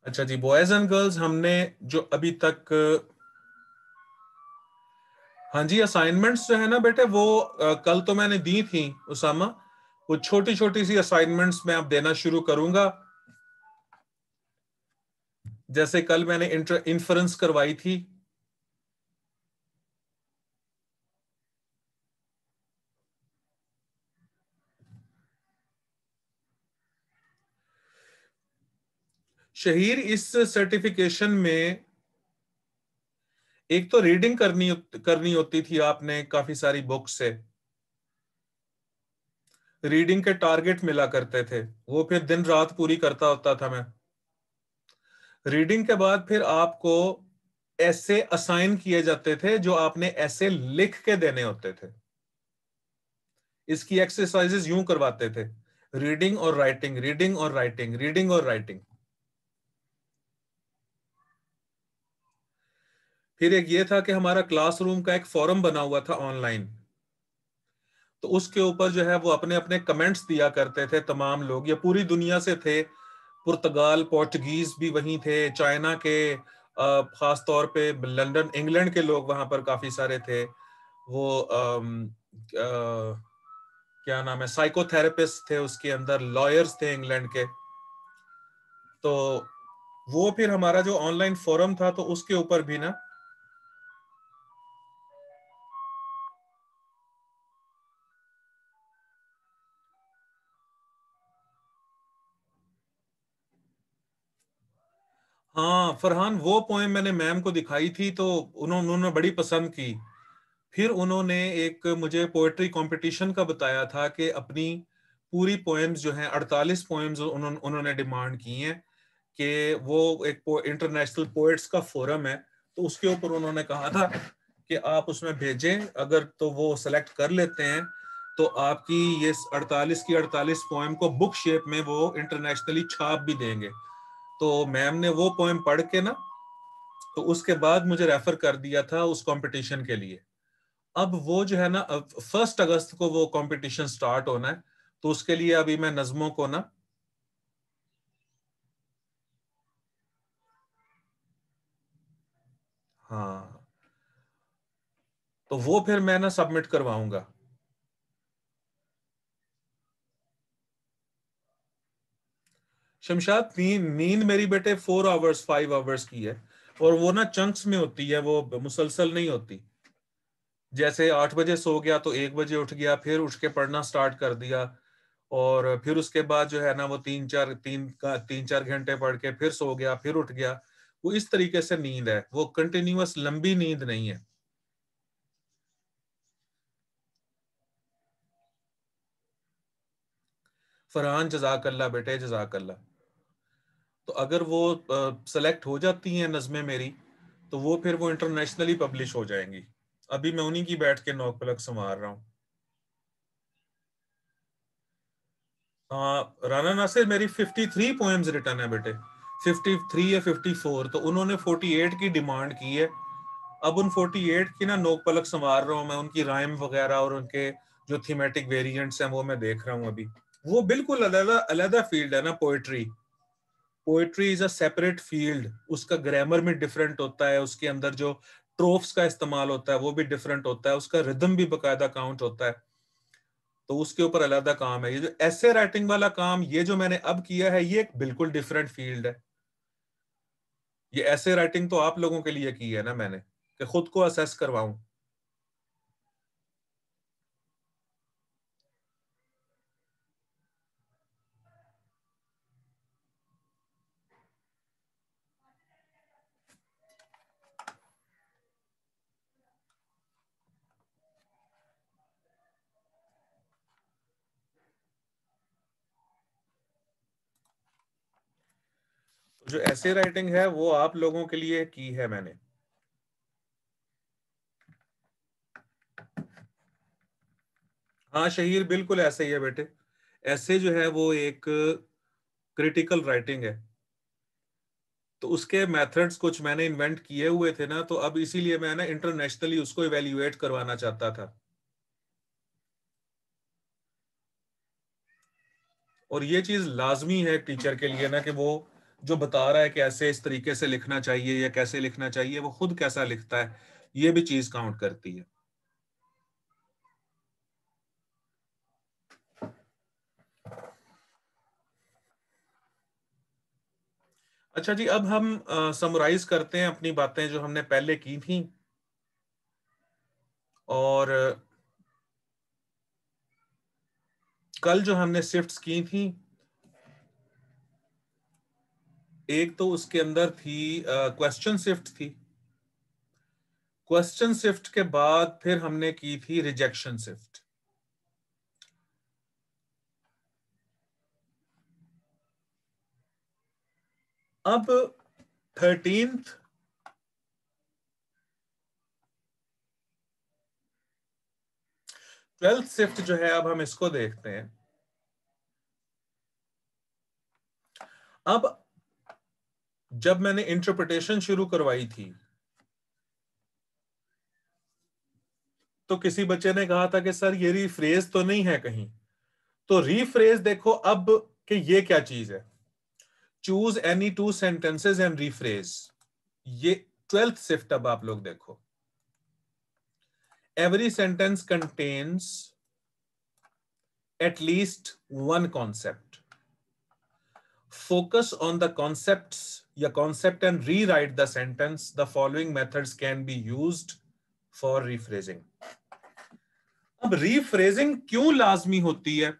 अच्छा जी, boys and girls हमने जो अभी तक, हाँ जी, असाइनमेंट्स जो है ना बेटे वो कल तो मैंने दी थी उसामा। वो छोटी छोटी सी असाइनमेंट्स मैं अब देना शुरू करूंगा। जैसे कल मैंने इन्फ्रेंस करवाई थी। शहीर, इस सर्टिफिकेशन में एक तो रीडिंग करनी करनी होती थी आपने काफी सारी बुक से। रीडिंग के टारगेट मिला करते थे, वो फिर दिन रात पूरी करता होता था मैं। रीडिंग के बाद फिर आपको ऐसे असाइन किए जाते थे जो आपने ऐसे लिख के देने होते थे। इसकी एक्सरसाइजेस यूं करवाते थे, रीडिंग और राइटिंग, रीडिंग और राइटिंग, रीडिंग और राइटिंग। फिर एक ये था कि हमारा क्लासरूम का एक फोरम बना हुआ था ऑनलाइन। तो उसके ऊपर जो है वो अपने अपने कमेंट्स दिया करते थे तमाम लोग, ये पूरी दुनिया से थे। पुर्तगाल, पोर्चुगीज भी वहीं थे, चाइना के, खास तौर पे लंदन, इंग्लैंड के लोग वहां पर काफी सारे थे। वो क्या नाम है, साइकोथेरेपिस्ट थे उसके अंदर, लॉयर्स थे इंग्लैंड के। तो वो फिर हमारा जो ऑनलाइन फोरम था तो उसके ऊपर भी ना, हाँ फरहान, वो पोएम मैंने मैम को दिखाई थी तो उन्होंने बड़ी पसंद की। फिर उन्होंने एक मुझे पोएट्री कंपटीशन का बताया था कि अपनी पूरी पोएम्स जो हैं, 48 पोएम्स उन्होंने डिमांड की हैं कि वो एक इंटरनेशनल पोएट्स का फोरम है, तो उसके ऊपर उन्होंने कहा था कि आप उसमें भेजें, अगर तो वो सेलेक्ट कर लेते हैं तो आपकी ये 48 की 48 पोएम को बुक शेप में वो इंटरनेशनली छाप भी देंगे। तो मैम ने वो पोएम पढ़ के ना, तो उसके बाद मुझे रेफर कर दिया था उस कंपटीशन के लिए। अब वो जो है ना, 1 अगस्त को वो कंपटीशन स्टार्ट होना है, तो उसके लिए अभी मैं नज्मों को ना, हाँ, तो वो फिर मैं ना सबमिट करवाऊंगा। शमशाद, नींद मेरी बेटे 4 आवर्स 5 आवर्स की है, और वो ना चंक्स में होती है, वो मुसलसल नहीं होती। जैसे 8 बजे सो गया तो 1 बजे उठ गया, फिर उठ के पढ़ना स्टार्ट कर दिया, और फिर उसके बाद जो है ना वो 3-4 घंटे पढ़ के फिर सो गया, फिर उठ गया। वो इस तरीके से नींद है, वो कंटिन्यूअस लंबी नींद नहीं है। फरहान, जजाकल्ला बेटे, जजाकल्ला। तो अगर वो सेलेक्ट हो जाती हैं नज़में मेरी, तो वो फिर वो इंटरनेशनली पब्लिश हो जाएंगी। अभी मैं उन्हीं की बैठ के नोक पलक संवार रहा हूँ। राना नासिर, मेरी 53 पोएम्स रिटर्न है बेटे, 53 या 54, तो उन्होंने 48 की डिमांड की है। अब उन 48 की ना नोक पलक संवार रहा हूँ मैं, उनकी राइम वगैरह और उनके जो थीमेटिक वेरिएंट्स हैं वो मैं देख रहा हूँ अभी। वो बिल्कुल अलग अलग फील्ड है ना poetry. Poetry is a separate field, उसका ग्रामर में डिफरेंट होता है, उसके अंदर जो ट्रोफ्स का इस्तेमाल होता है वो भी डिफरेंट होता है, उसका रिदम भी बकायदा काउंट होता है। तो उसके ऊपर अलग काम है। ये जो ऐसे राइटिंग वाला काम, ये जो मैंने अब किया है, ये एक बिल्कुल डिफरेंट फील्ड है। ये ऐसे राइटिंग तो आप लोगों के लिए की है ना मैंने, कि खुद को असेस करवाऊं। जो ऐसे राइटिंग है वो आप लोगों के लिए की है मैंने। हाँ शहीर, बिल्कुल ऐसे ही है बेटे। ऐसे जो है वो एक क्रिटिकल राइटिंग है, तो उसके मेथड्स कुछ मैंने इन्वेंट किए हुए थे ना, तो अब इसीलिए मैं ना इंटरनेशनली उसको इवेल्युएट करवाना चाहता था। और ये चीज लाजमी है टीचर के लिए ना, कि वो जो बता रहा है कि ऐसे इस तरीके से लिखना चाहिए या कैसे लिखना चाहिए, वो खुद कैसा लिखता है, ये भी चीज काउंट करती है। अच्छा जी, अब हम समराइज करते हैं अपनी बातें जो हमने पहले की थी। और कल जो हमने शिफ्ट्स की थी, एक तो उसके अंदर थी क्वेश्चन शिफ्ट थी। क्वेश्चन शिफ्ट के बाद फिर हमने की थी रिजेक्शन शिफ्ट। अब 13th ट्वेल्थ शिफ्ट जो है, अब हम इसको देखते हैं। अब जब मैंने इंटरप्रिटेशन शुरू करवाई थी, तो किसी बच्चे ने कहा था कि सर ये रीफ्रेज तो नहीं है कहीं। तो रीफ्रेज देखो अब कि ये क्या चीज है। Choose any two sentences and rephrase, ये ट्वेल्थ शिफ्ट। अब आप लोग देखो, every sentence contains at least one concept. Focus on the concepts या concept and rewrite the sentence. The following methods can be used for rephrasing. अब rephrasing क्यों लाजमी होती है?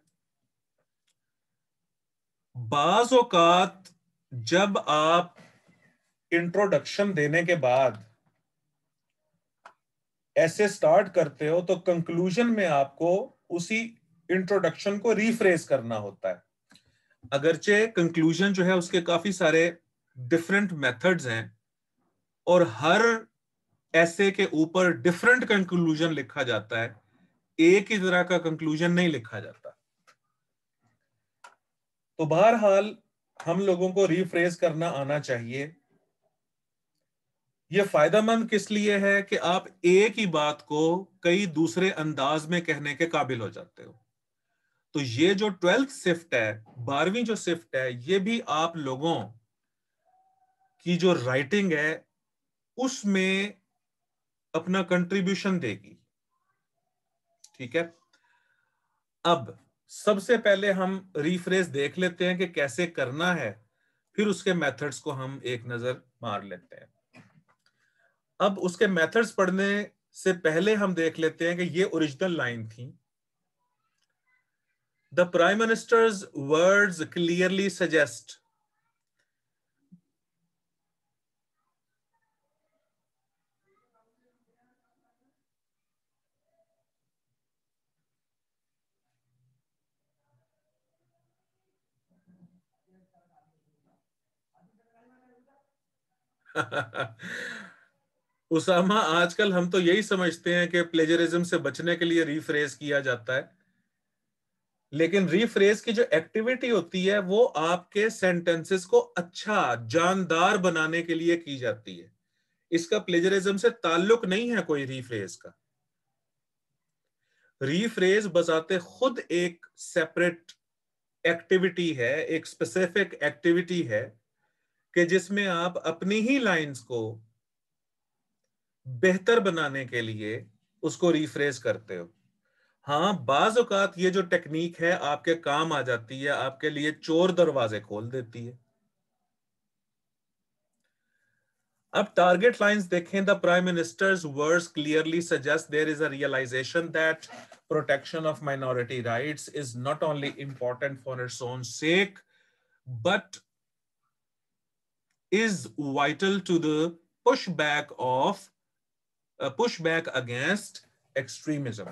बाज़ औकात जब आप इंट्रोडक्शन देने के बाद ऐसे स्टार्ट करते हो, तो कंक्लूजन में आपको उसी इंट्रोडक्शन को रीफ्रेज करना होता है। अगरचे कंक्लूजन जो है उसके काफी सारे डिफरेंट मेथड्स हैं, और हर ऐसे के ऊपर डिफरेंट कंक्लूजन लिखा जाता है, एक ही तरह का कंक्लूजन नहीं लिखा जाता। तो बहरहाल हम लोगों को रीफ्रेज करना आना चाहिए। यह फायदेमंद किस लिए है कि आप एक ही बात को कई दूसरे अंदाज में कहने के काबिल हो जाते हो। तो ये जो 12th शिफ्ट है, 12वीं जो शिफ्ट है, ये भी आप लोगों की जो राइटिंग है उसमें अपना कंट्रीब्यूशन देगी। ठीक है, अब सबसे पहले हम रीफ्रेज देख लेते हैं कि कैसे करना है, फिर उसके मेथड्स को हम एक नजर मार लेते हैं। अब उसके मेथड्स पढ़ने से पहले हम देख लेते हैं कि ये ओरिजिनल लाइन थी। The prime minister's words clearly suggest. Usama, आजकल हम तो यही समझते हैं कि प्लेजरिज्म से बचने के लिए रीफ्रेज किया जाता है, लेकिन रीफ्रेज की जो एक्टिविटी होती है वो आपके सेंटेंसेस को अच्छा जानदार बनाने के लिए की जाती है। इसका प्लेजरिज्म से ताल्लुक नहीं है कोई रीफ्रेज का। रीफ्रेज बजाते खुद एक सेपरेट एक्टिविटी है, एक स्पेसिफिक एक्टिविटी है कि जिसमें आप अपनी ही लाइंस को बेहतर बनाने के लिए उसको रीफ्रेज करते हो। हाँ, बाज औकात ये जो टेक्निक है आपके काम आ जाती है, आपके लिए चोर दरवाजे खोल देती है। अब टारगेट लाइंस देखें। The prime minister's words clearly suggest there is a realisation that protection of minority rights is not only important for its own sake but is vital to the pushback against extremism.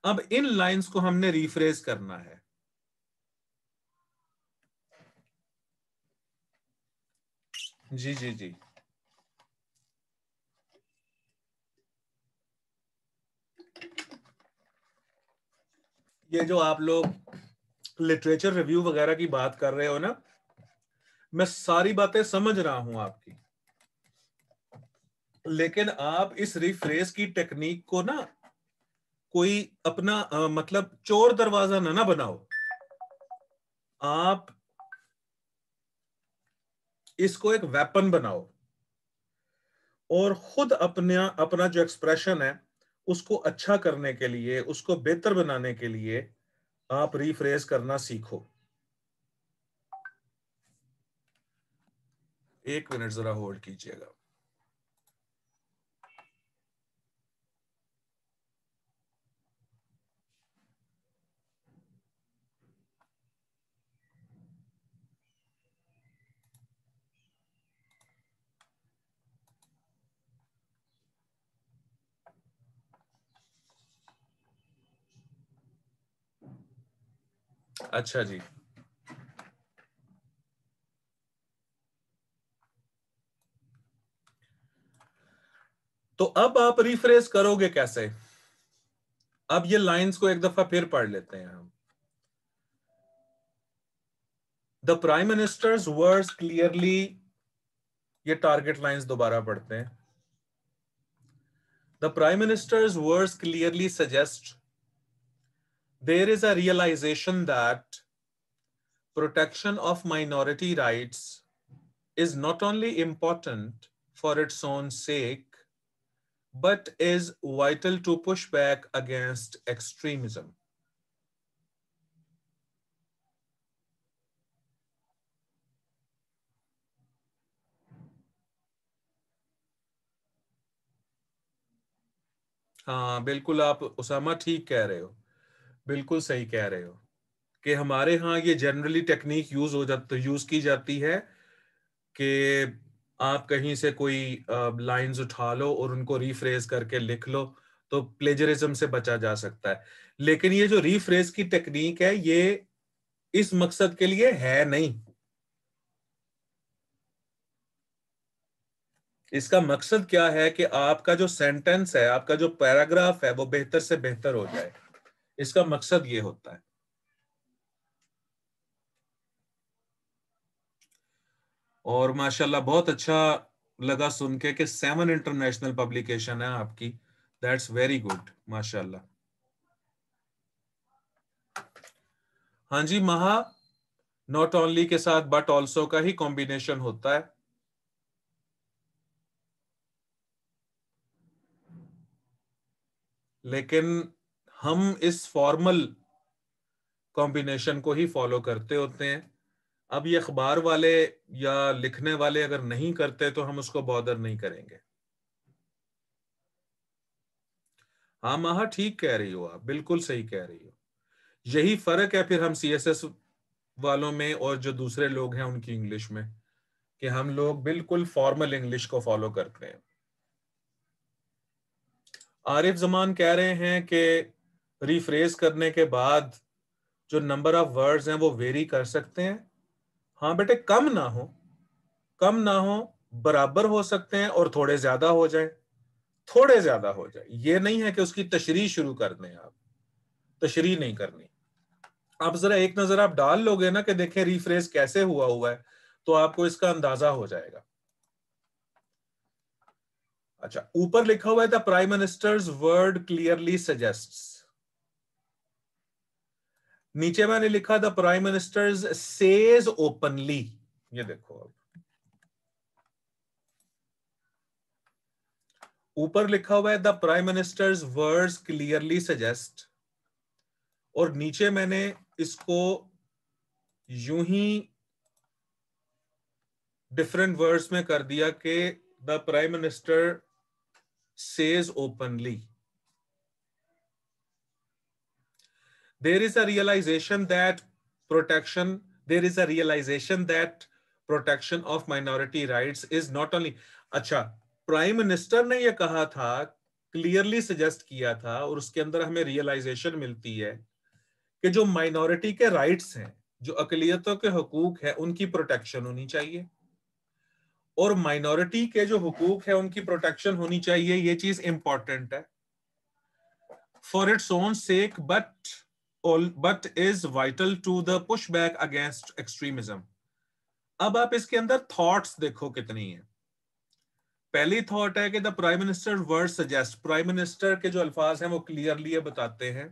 अब इन lines को हमने rephrase करना है। जी जी जी, ये जो आप लोग literature review वगैरह की बात कर रहे हो ना, मैं सारी बातें समझ रहा हूं आपकी, लेकिन आप इस रिफ्रेज की टेक्निक को ना कोई अपना मतलब चोर दरवाजा ना बनाओ। आप इसको एक वेपन बनाओ और खुद अपना जो एक्सप्रेशन है उसको अच्छा करने के लिए, उसको बेहतर बनाने के लिए आप रीफ्रेज करना सीखो। 1 मिनट जरा होल्ड कीजिएगा। अच्छा जी, तो अब आप रिफ्रेश करोगे कैसे? अब ये लाइंस को एक दफा फिर पढ़ लेते हैं हम। The prime minister's words clearly, ये टारगेट लाइंस दोबारा पढ़ते हैं। The prime minister's words clearly suggest there is a realization that protection of minority rights is not only important for its own sake, but is vital to push back against extremism. हाँ बिल्कुल, आप उसामा ठीक कह रहे हो, बिल्कुल सही कह रहे हो कि हमारे यहाँ ये जनरली टेक्निक यूज की जाती है कि आप कहीं से कोई लाइंस उठा लो और उनको रीफ्रेज करके लिख लो, तो प्लेजरिज्म से बचा जा सकता है। लेकिन ये जो रीफ्रेज की टेक्निक है ये इस मकसद के लिए है नहीं। इसका मकसद क्या है कि आपका जो सेंटेंस है, आपका जो पैराग्राफ है वो बेहतर से बेहतर हो जाए। इसका मकसद ये होता है। और माशाल्लाह बहुत अच्छा लगा सुन के कि 7 इंटरनेशनल पब्लिकेशन है आपकी। दैट्स वेरी गुड, माशाल्लाह। हाँ जी, महा नॉट ओनली के साथ बट ऑल्सो का ही कॉम्बिनेशन होता है। लेकिन हम इस फॉर्मल कॉम्बिनेशन को ही फॉलो करते होते हैं। अब ये अखबार वाले या लिखने वाले अगर नहीं करते तो हम उसको बॉदर नहीं करेंगे। हाँ महा, ठीक कह रही हो आप, बिल्कुल सही कह रही हो। यही फर्क है फिर हम सीएसएस वालों में और जो दूसरे लोग हैं उनकी इंग्लिश में, कि हम लोग बिल्कुल फॉर्मल इंग्लिश को फॉलो करते हैं। आरिफ जमान कह रहे हैं कि रिफ्रेज करने के बाद जो नंबर ऑफ वर्ड्स हैं वो वेरी कर सकते हैं। हाँ बेटे, कम ना हो, कम ना हो, बराबर हो सकते हैं और थोड़े ज्यादा हो जाए, थोड़े ज्यादा हो जाए। ये नहीं है कि उसकी तशरीह शुरू कर दें आप, तशरीह नहीं करनी। आप जरा एक नजर आप डाल लोगे ना कि देखें रिफ्रेज कैसे हुआ है, तो आपको इसका अंदाजा हो जाएगा। अच्छा, ऊपर लिखा हुआ है the prime ministers word clearly suggests, नीचे मैंने लिखा the prime ministers says openly. ये देखो, अब ऊपर लिखा हुआ है the prime minister's words clearly suggest, और नीचे मैंने इसको यूं ही डिफरेंट वर्ड्स में कर दिया कि the prime minister says openly. there is a realization that protection there is a realization that protection of minority rights is not only। अच्छा, प्राइम मिनिस्टर ने यह कहा था, क्लियरली सजेस्ट किया था, और उसके अंदर हमें रियलाइजेशन मिलती है कि जो माइनॉरिटी के राइट्स हैं, जो अकलियतों के हुकूक है, उनकी प्रोटेक्शन होनी चाहिए। और माइनॉरिटी के जो हुकूक है उनकी प्रोटेक्शन होनी चाहिए, ये चीज इंपॉर्टेंट है for its own sec, but is vital to the pushback against extremism। अब आप इसके अंदर थॉट्स देखो कितनी है। पहली थॉट है कि the prime minister word suggest, prime minister के जो अल्फाज हैं वो क्लियरली बताते हैं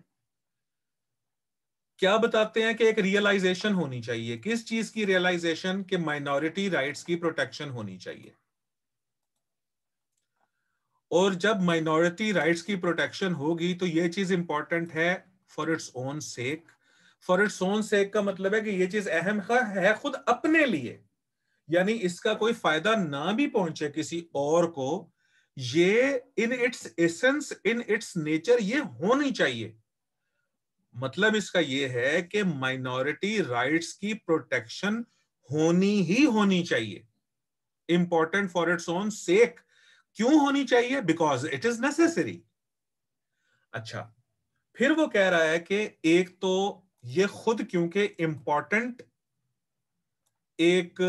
क्या बताते हैं कि एक रियलाइजेशन होनी चाहिए। किस चीज की रियलाइजेशन? कि माइनॉरिटी राइट्स की प्रोटेक्शन होनी चाहिए। और जब माइनॉरिटी राइट्स की प्रोटेक्शन होगी तो ये चीज इंपॉर्टेंट है for its own sec. For its own सेक का मतलब है कि ये चीज अहम है खुद अपने लिए, यानी इसका कोई फायदा ना भी पहुंचे किसी और को, ये in its essence, in its nature ये होनी चाहिए। मतलब इसका ये है कि माइनॉरिटी राइट्स की प्रोटेक्शन होनी ही होनी चाहिए। इंपॉर्टेंट फॉर इट्स ओन सेक। क्यों होनी चाहिए? Because it is necessary. अच्छा, फिर वो कह रहा है कि एक तो ये खुद क्योंकि इंपॉर्टेंट एक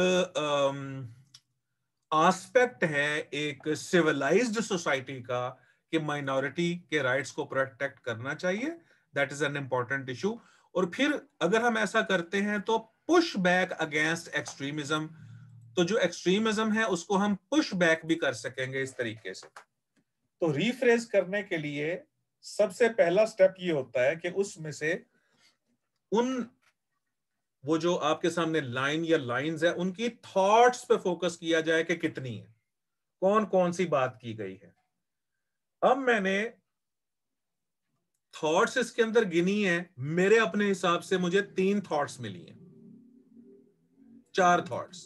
एस्पेक्ट है एक सिविलाइज्ड सोसाइटी का कि माइनॉरिटी के राइट्स को प्रोटेक्ट करना चाहिए, that is an important issue. और फिर अगर हम ऐसा करते हैं तो पुश बैक अगेंस्ट एक्सट्रीमिज्म, तो जो एक्सट्रीमिज्म है उसको हम पुश बैक भी कर सकेंगे इस तरीके से। तो रीफ्रेज करने के लिए सबसे पहला स्टेप ये होता है कि उसमें से उन वो जो आपके सामने लाइन या लाइंस है उनकी थॉट्स पे फोकस किया जाए कि कितनी है, कौन कौन सी बात की गई है। अब मैंने थॉट्स इसके अंदर गिनी है, मेरे अपने हिसाब से मुझे 3 थॉट्स मिली हैं, 4 थॉट्स।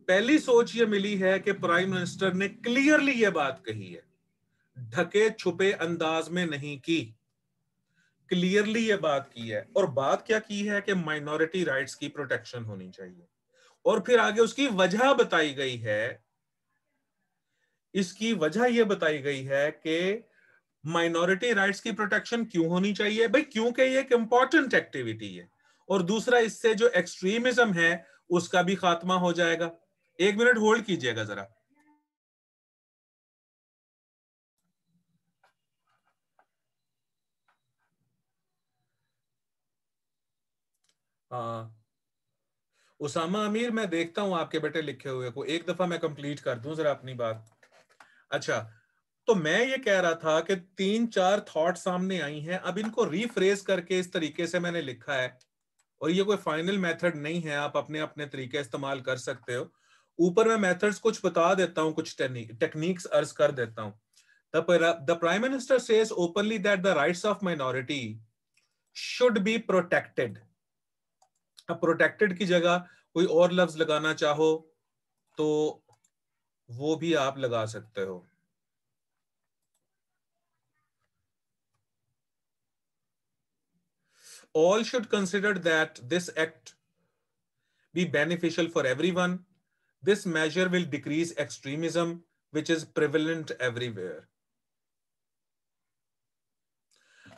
पहली सोच ये मिली है कि प्राइम मिनिस्टर ने क्लियरली ये बात कही है, ढके छुपे अंदाज में नहीं की, क्लियरली ये बात की है। और बात क्या की है कि माइनॉरिटी राइट्स की प्रोटेक्शन होनी चाहिए। और फिर आगे उसकी वजह बताई गई है। इसकी वजह यह बताई गई है कि माइनॉरिटी राइट्स की प्रोटेक्शन क्यों होनी चाहिए भाई, क्योंकि ये एक इंपॉर्टेंट एक्टिविटी है। और दूसरा, इससे जो एक्सट्रीमिज्म है उसका भी खात्मा हो जाएगा। 1 मिनट होल्ड कीजिएगा जरा। हाँ उसामा अमीर, मैं देखता हूं आपके बेटे लिखे हुए को, एक दफा मैं कंप्लीट कर दूं जरा अपनी बात। अच्छा, तो मैं ये कह रहा था कि 3-4 थॉट सामने आई हैं, अब इनको रीफ्रेज करके इस तरीके से मैंने लिखा है। और ये कोई फाइनल मेथड नहीं है, आप अपने अपने तरीके इस्तेमाल कर सकते हो। ऊपर मैं मेथड्स कुछ बता देता हूं, कुछ टेक्निक्स अर्ज कर देता हूं। The prime minister says openly that the rights of minority should be protected. अब प्रोटेक्टेड की जगह कोई और लफ्ज लगाना चाहो तो वो भी आप लगा सकते हो। All should consider that this act be beneficial for everyone. This measure will decrease extremism, which is prevalent everywhere.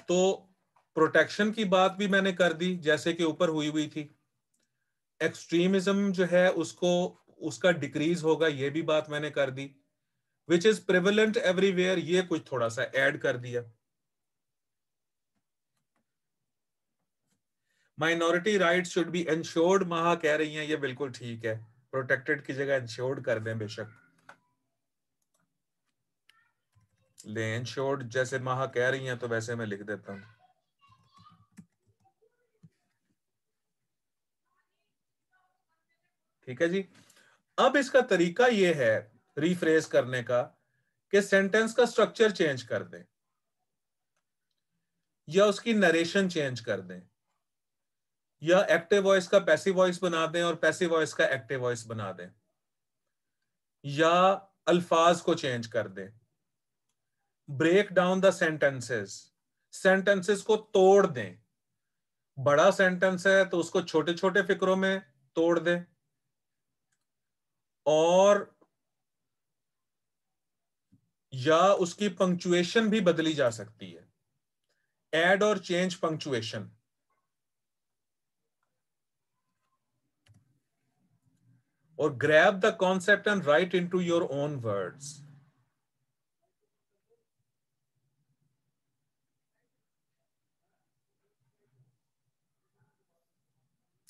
तो प्रोटेक्शन की बात भी मैंने कर दी जैसे कि ऊपर हुई हुई थी। एक्सट्रीमिज्म जो है उसको उसका डिक्रीज होगा, ये भी बात मैंने कर दी। विच इज प्रिवलेंट एवरीवेयर, ये कुछ थोड़ा सा ऐड कर दिया। Minority rights should be insured, महा कह रही हैं ये बिल्कुल ठीक है, प्रोटेक्टेड की जगह इंश्योर्ड कर दें बेशक। ले इंश्योर्ड जैसे महा कह रही हैं तो वैसे मैं लिख देता हूं। ठीक है जी। अब इसका तरीका यह है रीफ्रेज करने का कि सेंटेंस का स्ट्रक्चर चेंज कर दें या उसकी नरेशन चेंज कर दें या एक्टिव वॉइस का पैसिव वॉइस बना दें और पैसिव वॉइस का एक्टिव वॉइस बना दें या अल्फाज को चेंज कर दें। Break down the sentences, sentences को तोड़ दें। बड़ा सेंटेंस है तो उसको छोटे छोटे फिक्रों में तोड़ दें और या उसकी पंक्चुएशन भी बदली जा सकती है, ऐड और चेंज पंक्चुएशन। और grab the concept and right into your own words.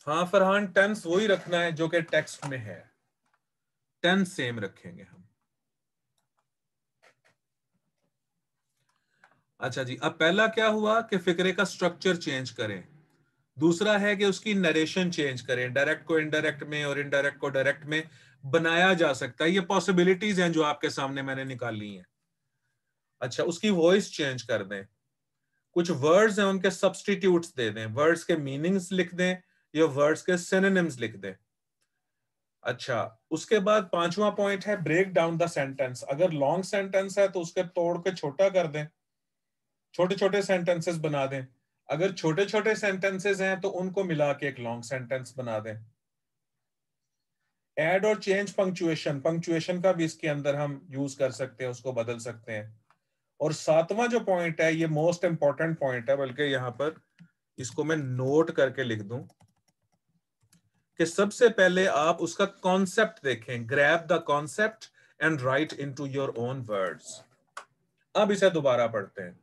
हाँ फरहान, टेंस वही रखना है जो कि टेक्स्ट में है, टेंस सेम रखेंगे हम। अच्छा जी, अब पहला क्या हुआ कि फिक्रे का स्ट्रक्चर चेंज करें। दूसरा है कि उसकी नरेशन चेंज करें, डायरेक्ट को इनडायरेक्ट में और इनडायरेक्ट को डायरेक्ट में बनाया जा सकता है। ये पॉसिबिलिटीज हैं जो आपके सामने मैंने निकाली हैं। अच्छा, उसकी वॉइस चेंज कर दें, कुछ वर्ड्स हैं उनके सब्स्टिट्यूट्स दे दें, वर्ड्स के मीनिंग्स लिख दें या वर्ड्स के सिनोनिम्स लिख दें। अच्छा, उसके बाद पांचवा पॉइंट है ब्रेक डाउन द सेंटेंस। अगर लॉन्ग सेंटेंस है तो उसके तोड़ के छोटा कर दें, छोटे छोटे सेंटेंसेस बना दें। अगर छोटे छोटे सेंटेंसेस हैं तो उनको मिला के एक लॉन्ग सेंटेंस बना दें। ऐड और चेंज पंक्चुएशन, पंक्चुएशन का भी इसके अंदर हम यूज कर सकते हैं, उसको बदल सकते हैं। और सातवां जो पॉइंट है, ये मोस्ट इंपॉर्टेंट पॉइंट है, बल्कि यहां पर इसको मैं नोट करके लिख दूं कि सबसे पहले आप उसका कॉन्सेप्ट देखें, grab the concept and right into your own words. अब इसे दोबारा पढ़ते हैं।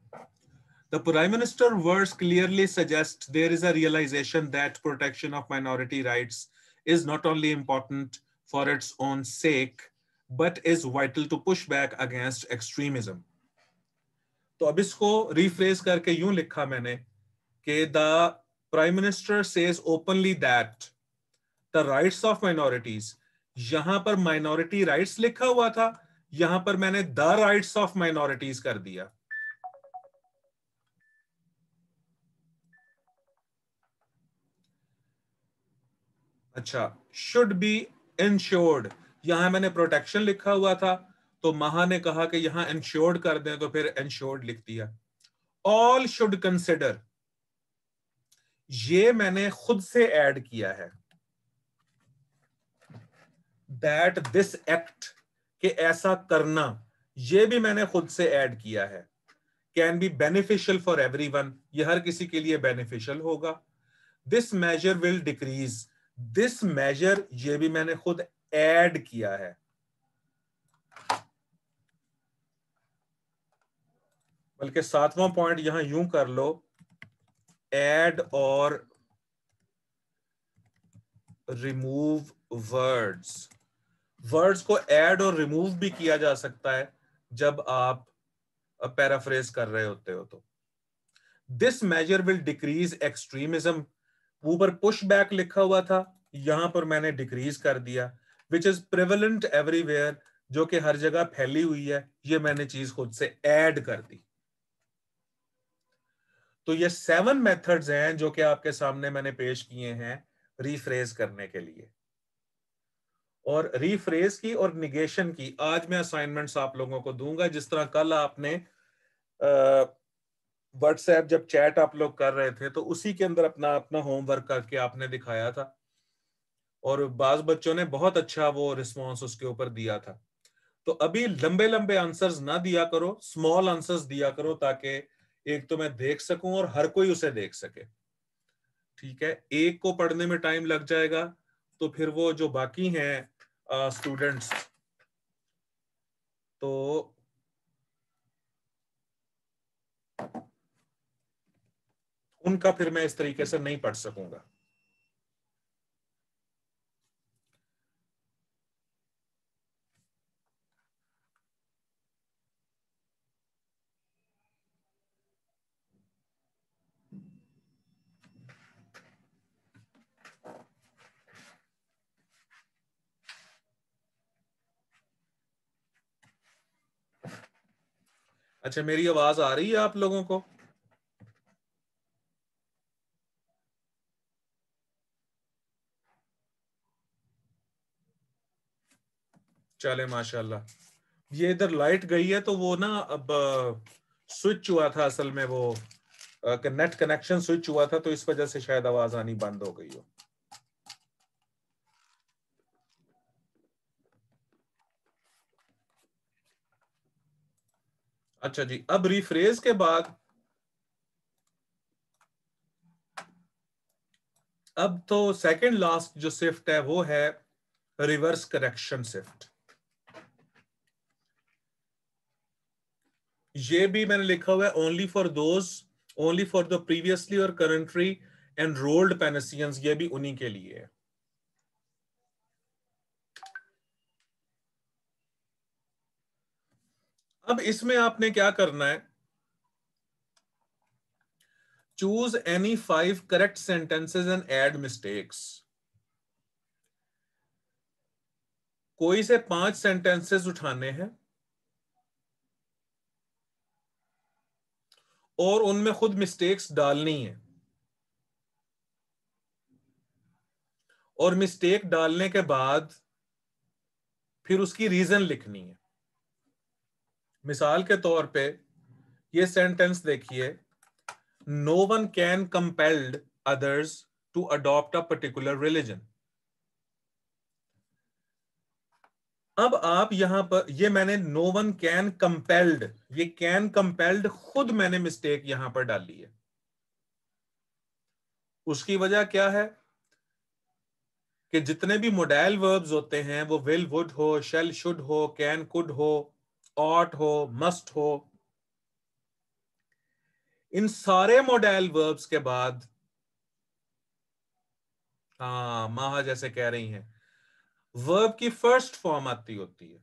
The Prime Minister words clearly suggest there is a realization that protection of minority rights is not only important for its own sake, but is vital to push back against extremism. तो अब इसको rephrase करके यूं लिखा मैंने कि the prime minister says openly that the rights of minorities, यहां पर माइनॉरिटी राइट्स लिखा हुआ था, यहां पर मैंने द राइट्स ऑफ माइनॉरिटीज कर दिया। अच्छा, शुड बी इंश्योर्ड, यहां मैंने प्रोटेक्शन लिखा हुआ था तो महा ने कहा कि यहां इंश्योर्ड कर दें, तो फिर इंश्योर्ड लिख दिया। ऑल शुड कंसिडर, ये मैंने खुद से ऐड किया है। दैट दिस एक्ट, के ऐसा करना, ये भी मैंने खुद से ऐड किया है। Can be beneficial for everyone, ये हर किसी के लिए बेनिफिशियल होगा। This measure will decrease, this measure, ये भी मैंने खुद ऐड किया है। बल्कि सातवां पॉइंट यहां यूं कर लो, ऐड और रिमूव वर्ड्स। वर्ड्स को ऐड और रिमूव भी किया जा सकता है जब आप पैराफ्रेज कर रहे होते हो। तो this measure will decrease extremism, ऊपर पुश बैक लिखा हुआ था, यहां पर मैंने डिक्रीज कर दिया। विच इज प्रिवेलेंट एवरीवेयर, जो कि हर जगह फैली हुई है, ये मैंने चीज खुद से ऐड कर दी। तो ये 7 मेथड्स हैं जो कि आपके सामने मैंने पेश किए हैं रीफ्रेज करने के लिए। और रीफ्रेज की और निगेशन की आज मैं असाइनमेंट्स आप लोगों को दूंगा। जिस तरह कल आपने व्हाट्सएप जब चैट आप लोग कर रहे थे तो उसी के अंदर अपना अपना होमवर्क करके आपने दिखाया था, और बाज बच्चों ने बहुत अच्छा वो रिस्पॉन्स उसके ऊपर दिया था। तो अभी लंबे लंबे आंसर्स ना दिया करो, स्मॉल आंसर्स दिया करो, ताकि एक तो मैं देख सकूं और हर कोई उसे देख सके। ठीक है, एक को पढ़ने में टाइम लग जाएगा तो फिर वो जो बाकी हैं स्टूडेंट्स, तो उनका फिर मैं इस तरीके से नहीं पढ़ सकूंगा। अच्छा, मेरी आवाज आ रही है आप लोगों को? चले माशाल्लाह। ये इधर लाइट गई है तो वो ना अब स्विच हुआ था, असल में वो नेट कनेक्शन स्विच हुआ था, तो इस वजह से शायद आवाज आनी बंद हो गई हो। अच्छा जी, अब रिफ्रेज के बाद अब तो सेकंड लास्ट जो शिफ्ट है वो है रिवर्स करेक्शन शिफ्ट। ये भी मैंने लिखा हुआ है ओनली फॉर द प्रीवियसली और करंटली एनरोल्ड पेनिसियंस, ये भी उन्हीं के लिए है। अब इसमें आपने क्या करना है, choose any 5 correct sentences and add mistakes. कोई से 5 सेंटेंसेस उठाने हैं और उनमें खुद मिस्टेक्स डालनी है, और मिस्टेक डालने के बाद फिर उसकी रीजन लिखनी है। मिसाल के तौर पे ये सेंटेंस देखिए, no one can compelled others to adopt a particular religion. अब आप यहां पर, ये मैंने नो वन कैन कंपेल्ड, ये कैन कंपेल्ड खुद मैंने मिस्टेक यहां पर डाली है। उसकी वजह क्या है कि जितने भी मोडाइल वर्ब्स होते हैं वो विल, वुड हो, शेल, शुड हो, कैन, कुड हो, ऑट हो, मस्ट हो, इन सारे मोडाइल वर्ब्स के बाद, हाँ माहा जैसे कह रही हैं, वर्ब की फर्स्ट फॉर्म आती होती है,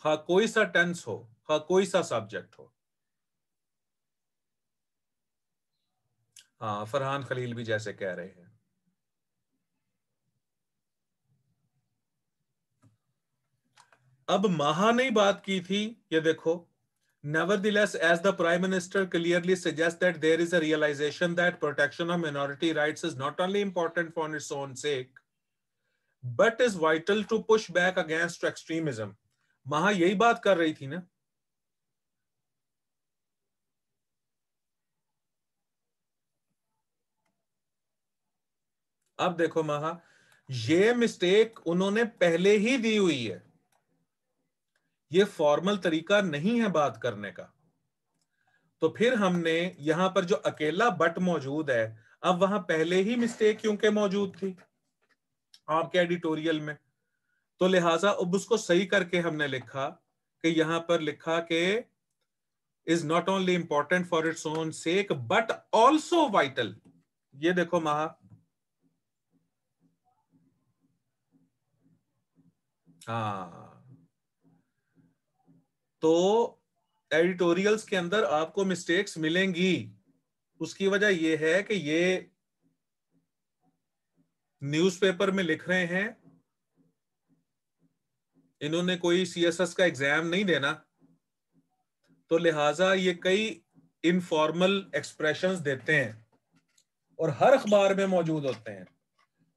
हाँ कोई सा टेंस हो, हाँ कोई सा सब्जेक्ट हो। हाँ फरहान खलील भी जैसे कह रहे हैं। अब माहा ने बात की थी, ये देखो, nevertheless as the prime minister clearly suggests that there is a realization that protection of minority rights is not only important for its own sake but is vital to push back against extremism. माहा यही बात कर रही थी ना। अब देखो माहा, ये मिस्टेक उन्होंने पहले ही दी हुई है, ये फॉर्मल तरीका नहीं है बात करने का। तो फिर हमने यहां पर जो अकेला बट मौजूद है, अब वहां पहले ही मिस्टेक क्योंकि मौजूद थी आपके एडिटोरियल में, तो लिहाजा अब उसको सही करके हमने लिखा कि यहां पर लिखा कि is not only important for its own sake but also vital. ये देखो महा, हाँ, तो एडिटोरियल्स के अंदर आपको मिस्टेक्स मिलेंगी। उसकी वजह यह है कि ये न्यूज़पेपर में लिख रहे हैं, इन्होंने कोई सीएसएस का एग्जाम नहीं देना, तो लिहाजा ये कई इनफॉर्मल एक्सप्रेशंस देते हैं और हर अखबार में मौजूद होते हैं,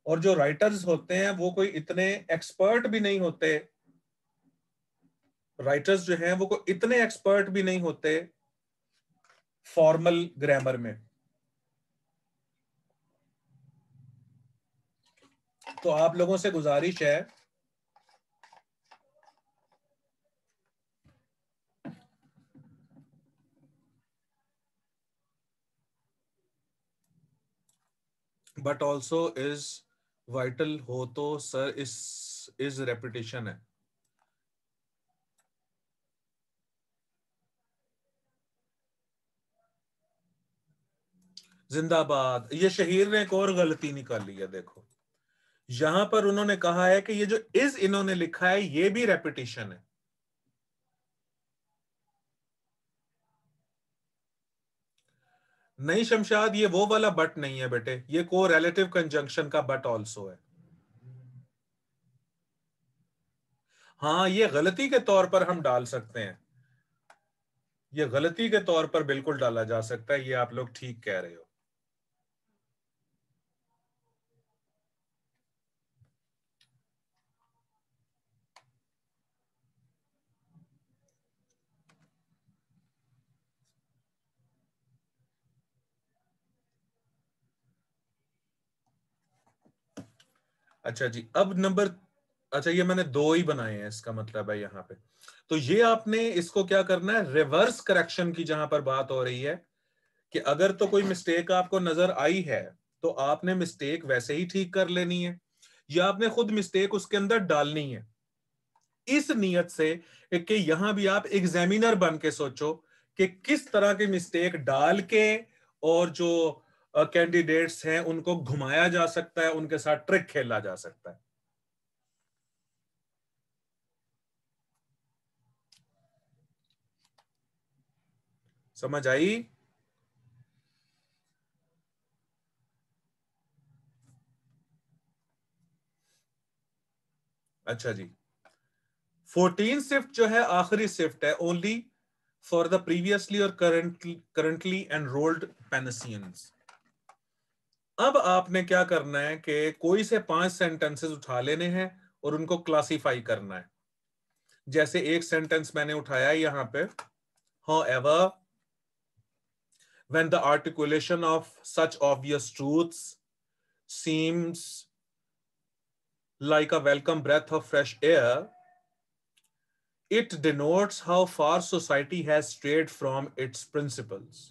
और जो राइटर्स होते हैं वो कोई इतने एक्सपर्ट भी नहीं होते, राइटर्स जो हैं वो कोई इतने एक्सपर्ट भी नहीं होते फॉर्मल ग्रामर में। तो आप लोगों से गुजारिश है बट ऑल्सो इज वाइटल हो तो सर इस रेपिटेशन है। जिंदाबाद। ये शहीर ने एक और गलती निकाली है, देखो यहां पर उन्होंने कहा है कि ये जो इज इन्होंने लिखा है ये भी रेपिटेशन है। नहीं शमशाद, ये वो वाला बट नहीं है बेटे, ये को रिलेटिव कंजंक्शन का बट ऑल्सो है। हाँ ये गलती के तौर पर हम डाल सकते हैं, ये गलती के तौर पर बिल्कुल डाला जा सकता है, ये आप लोग ठीक कह रहे हो। अच्छा जी, अब नंबर, अच्छा ये मैंने दो ही बनाए हैं, इसका मतलब है यहाँ पे, तो ये आपने इसको क्या करना है, रिवर्स करेक्शन की जहां पर बात हो रही है कि अगर तो कोई मिस्टेक आपको नजर आई है तो आपने मिस्टेक वैसे ही ठीक कर लेनी है, या आपने खुद मिस्टेक उसके अंदर डालनी है, इस नियत से कि यहां भी आप एग्जामिनर बन के सोचो कि किस तरह की मिस्टेक डाल के और जो कैंडिडेट्स हैं उनको घुमाया जा सकता है, उनके साथ ट्रिक खेला जा सकता है। समझ आई? अच्छा जी, 14 शिफ्ट जो है आखिरी शिफ्ट है ओनली फॉर द प्रीवियसली और करंटली एनरोल्ड पेनिसियंस। अब आपने क्या करना है कि कोई से 5 सेंटेंसेस उठा लेने हैं और उनको क्लासिफाई करना है। जैसे एक सेंटेंस मैंने उठाया है यहां पे, however when the articulation of such obvious truths seems like a welcome breath of fresh air, it denotes how far society has strayed from its principles.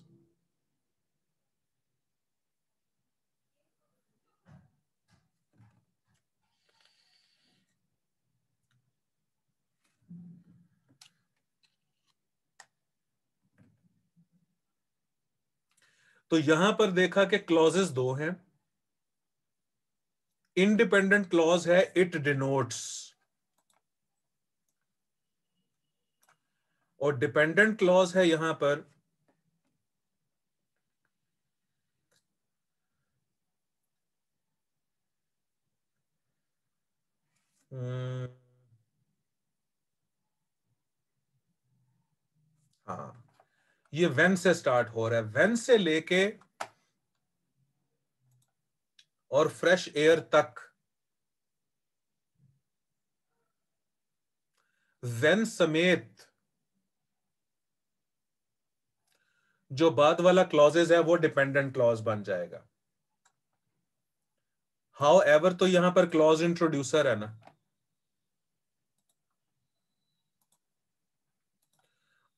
तो यहां पर देखा कि क्लॉजेस दो हैं। इंडिपेंडेंट क्लॉज है इट डिनोट्स, और dependent clause है यहां पर हाँ, ये व्हेन से स्टार्ट हो रहा है, व्हेन से लेके और फ्रेश एयर तक। व्हेन समेत जो बाद वाला क्लॉजेज है वो डिपेंडेंट क्लॉज बन जाएगा। हाउ एवर तो यहां पर क्लॉज इंट्रोड्यूसर है ना,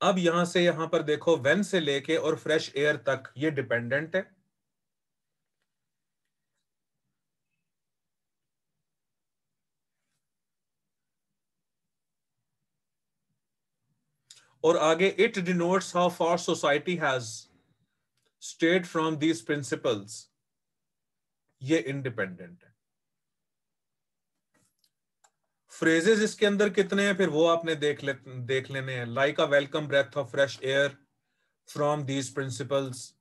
अब यहां से यहां पर देखो व्हेन से लेके और फ्रेश एयर तक ये डिपेंडेंट है। और आगे it denotes how far society has stayed from these principles, ये इंडिपेंडेंट है। फ्रेजेस इसके अंदर कितने हैं फिर वो आपने देख लेने हैं। Like a welcome breath of fresh air from these principles,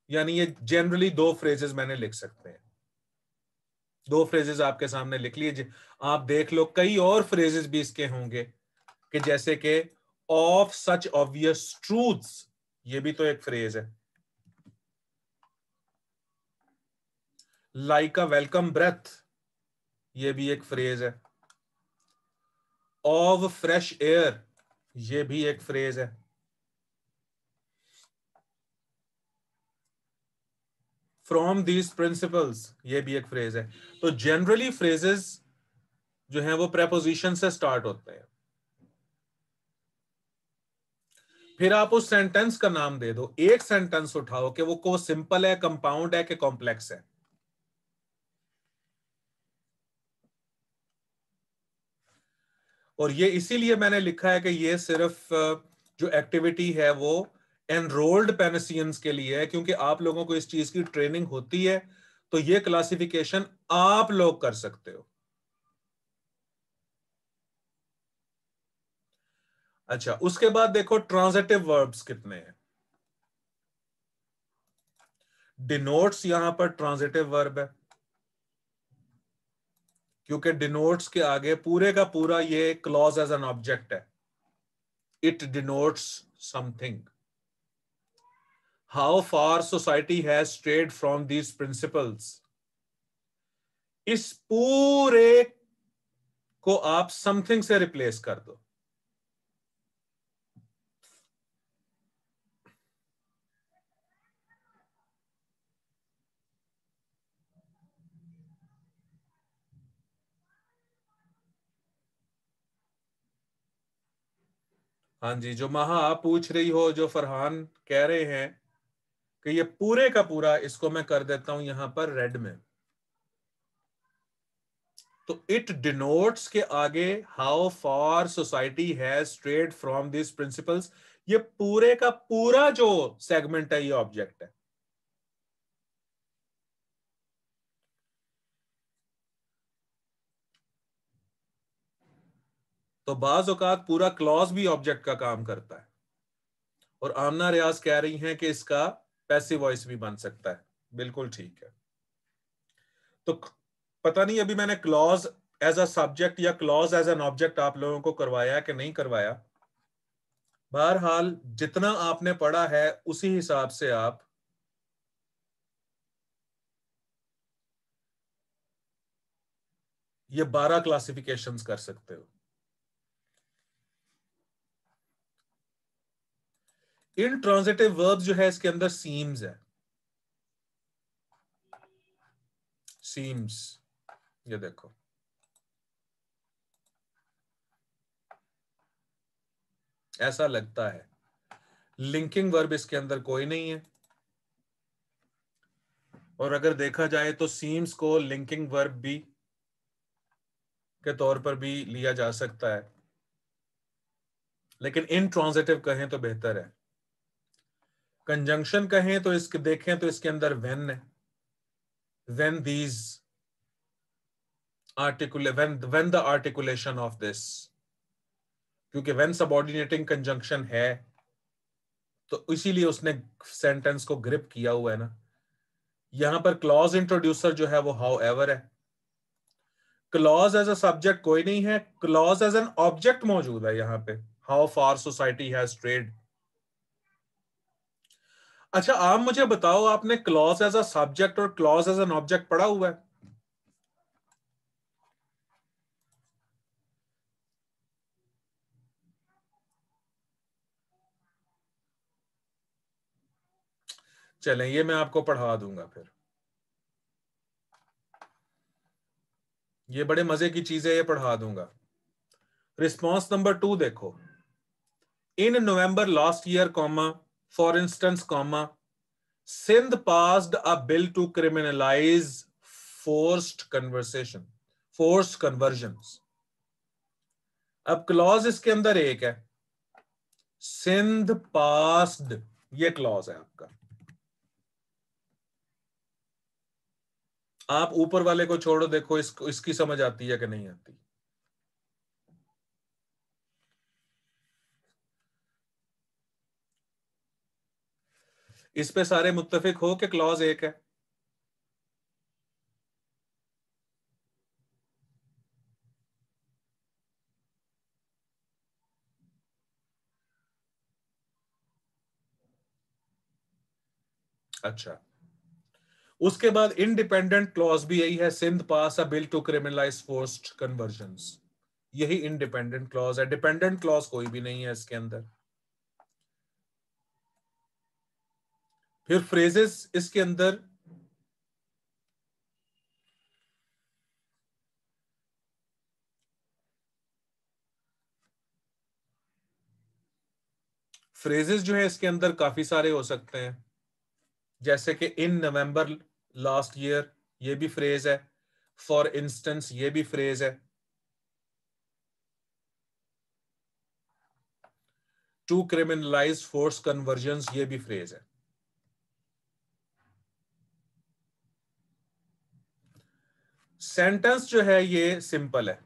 यानी ये जनरली दो फ्रेजेस मैंने लिख सकते हैं। दो फ्रेजेस आपके सामने लिख लीजिए, आप देख लो कई और फ्रेजेस भी इसके होंगे कि जैसे कि ऑफ सच ऑब्वियस ट्रूथ्स, ये भी तो एक फ्रेज है। लाइक अ वेलकम ब्रेथ, ये भी एक फ्रेज है। ऑफ फ्रेश एयर, ये भी एक फ्रेज है। फ्रॉम दीज प्रिंसिपल्स, ये भी एक फ्रेज है। तो जनरली फ्रेजेस जो हैं वो प्रेपोजिशन से स्टार्ट होते हैं। फिर आप उस सेंटेंस का नाम दे दो, एक सेंटेंस उठाओ कि वो को सिंपल है, कंपाउंड है कि कॉम्प्लेक्स है। और ये इसीलिए मैंने लिखा है कि ये सिर्फ जो एक्टिविटी है वो एनरोल्ड पेनिसियंस के लिए है, क्योंकि आप लोगों को इस चीज की ट्रेनिंग होती है, तो ये क्लासिफिकेशन आप लोग कर सकते हो। अच्छा, उसके बाद देखो ट्रांजिटिव वर्ब्स कितने हैं। डिनोट्स यहां पर ट्रांजिटिव वर्ब है, क्योंकि डिनोट्स के आगे पूरे का पूरा ये क्लॉज एज एन ऑब्जेक्ट है। It denotes something. How far society has strayed from these principles, इस पूरे को आप समथिंग से रिप्लेस कर दो। हाँ जी, जो महा आप पूछ रही हो, जो फरहान कह रहे हैं कि ये पूरे का पूरा, इसको मैं कर देता हूं यहां पर रेड में। तो इट डिनोट्स के आगे how far society has strayed from this principles, ये पूरे का पूरा जो सेगमेंट है ये ऑब्जेक्ट है। तो बाज औकात पूरा क्लॉज भी ऑब्जेक्ट का काम करता है। और आमना रियाज कह रही हैं कि इसका पैसिव वॉइस भी बन सकता है। बिल्कुल ठीक है। तो पता नहीं अभी मैंने क्लॉज एज अ सब्जेक्ट या क्लॉज एज एन ऑब्जेक्ट आप लोगों को करवाया कि नहीं करवाया, बहरहाल जितना आपने पढ़ा है उसी हिसाब से आप ये 12 क्लासिफिकेशंस कर सकते हो। इंट्रांजिटिव वर्ब जो है इसके अंदर सीम्स है, सीम्स, ये देखो ऐसा लगता है। लिंकिंग वर्ब इसके अंदर कोई नहीं है, और अगर देखा जाए तो सीम्स को लिंकिंग वर्ब भी के तौर पर भी लिया जा सकता है, लेकिन इंट्रांजिटिव कहें तो बेहतर है। कंजंक्शन कहें तो इसके देखें तो इसके अंदर व्हेन है, when these articulate when the articulation of this, क्योंकि व्हेन सबऑर्डिनेटिंग कंजंक्शन है तो इसीलिए उसने सेंटेंस को ग्रिप किया हुआ है ना। यहां पर क्लॉज इंट्रोड्यूसर जो है वो हाउ एवर है। क्लॉज एज अ सब्जेक्ट कोई नहीं है, क्लॉज एज एन ऑब्जेक्ट मौजूद है यहां पे, how far society has strayed. अच्छा आप मुझे बताओ, आपने क्लॉज एज अ सब्जेक्ट और क्लॉज एज एन ऑब्जेक्ट पढ़ा हुआ है? चलें ये मैं आपको पढ़ा दूंगा फिर, ये बड़े मजे की चीजें, ये पढ़ा दूंगा। रिस्पॉन्स नंबर 2 देखो। In November last year comma, for instance comma, Sindh passed a bill to criminalise forced conversation, forced conversions. अब क्लॉज इसके अंदर एक है, सिंध पास्ड, ये क्लॉज है आपका। आप ऊपर वाले को छोड़ो, देखो इसको, इसकी समझ आती है कि नहीं आती। इस पे सारे मुत्तफिक हो कि क्लॉज एक है? अच्छा, उसके बाद इंडिपेंडेंट क्लॉज भी यही है, Sindh pass a bill to criminalise forced conversions, यही इंडिपेंडेंट क्लॉज है। डिपेंडेंट क्लॉज कोई भी नहीं है इसके अंदर। फिर फ्रेजेस इसके अंदर, फ्रेजेस जो है इसके अंदर काफी सारे हो सकते हैं, जैसे कि इन नवंबर लास्ट ईयर, ये भी फ्रेज है। फॉर इंस्टेंस ये भी फ्रेज है। टू क्रिमिनलाइज फोर्स कन्वर्जन्स ये भी फ्रेज है। सेंटेंस जो है ये सिंपल है।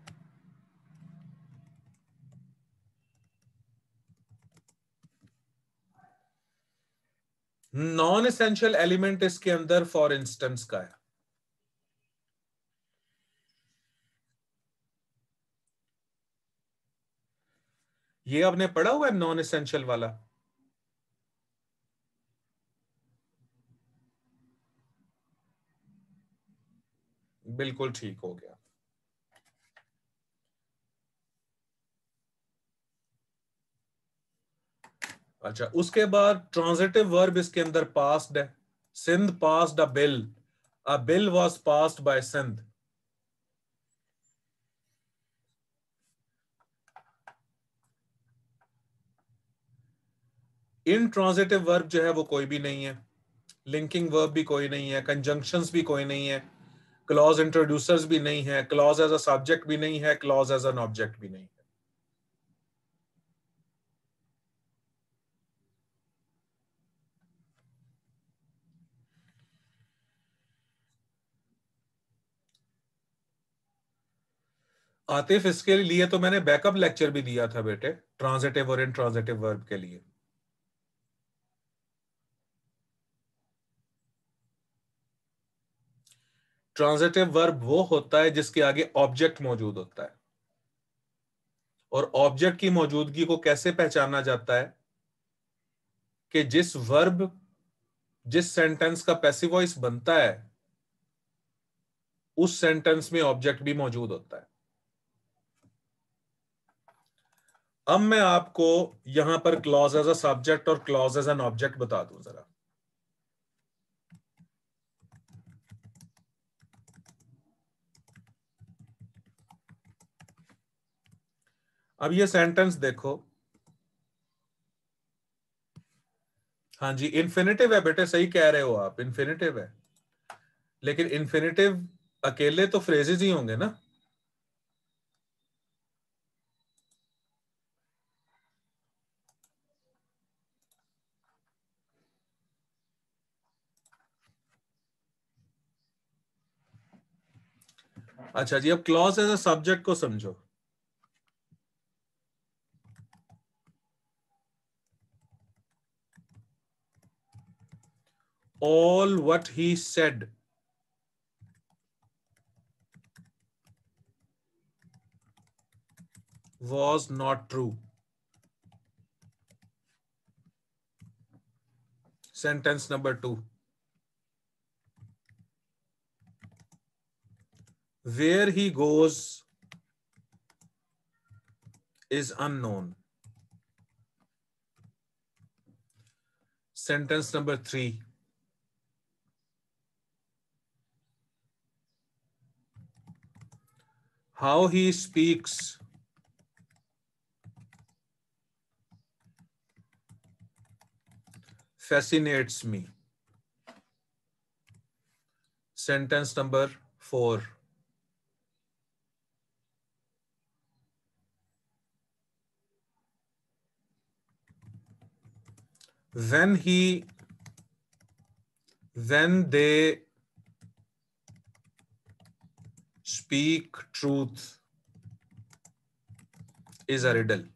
नॉन एसेंशियल एलिमेंट इसके अंदर फॉर इंस्टेंस का है। ये आपने पढ़ा हुआ है नॉन एसेंशियल वाला? बिल्कुल ठीक हो गया। अच्छा, उसके बाद ट्रांजिटिव वर्ब इसके अंदर पास्ड है। Sindh passed a bill was passed by Sindh. Intransitive verb जो है वो कोई भी नहीं है, लिंकिंग वर्ब भी कोई नहीं है, कंजंक्शंस भी कोई नहीं है, क्लॉज इंट्रोड्यूसर्स भी नहीं है, क्लॉज एज अ सब्जेक्ट भी नहीं है, क्लॉज एज एन ऑब्जेक्ट भी नहीं है। आतिफ, इसके लिए तो मैंने बैकअप लेक्चर भी दिया था बेटे, ट्रांजिटिव और इनट्रांजिटिव वर्ब के लिए। ट्रांजिटिव वर्ब वो होता है जिसके आगे ऑब्जेक्ट मौजूद होता है, और ऑब्जेक्ट की मौजूदगी को कैसे पहचाना जाता है कि जिस सेंटेंस का पैसिव वॉइस बनता है उस सेंटेंस में ऑब्जेक्ट भी मौजूद होता है। अब मैं आपको यहां पर क्लॉज एज अ सब्जेक्ट और क्लॉज एज एन ऑब्जेक्ट बता दूं जरा। अब ये सेंटेंस देखो, हाँ जी इन्फिनिटिव है बेटे, सही कह रहे हो आप, इन्फिनिटिव है, लेकिन इन्फिनिटिव अकेले तो फ्रेजेस ही होंगे ना। अच्छा जी, अब क्लॉज एज अ सब्जेक्ट को समझो। All what he said was not true. Sentence number 2. Where he goes is unknown. Sentence number 3. How he speaks fascinates me. Sentence number 4. When they speak truth is a riddle.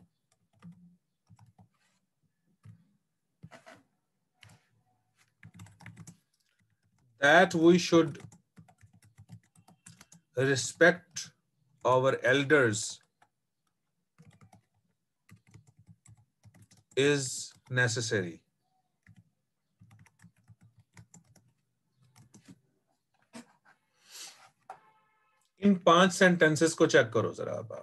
That we should respect our elders is necessary. In 5 sentences को check करो जरा आप।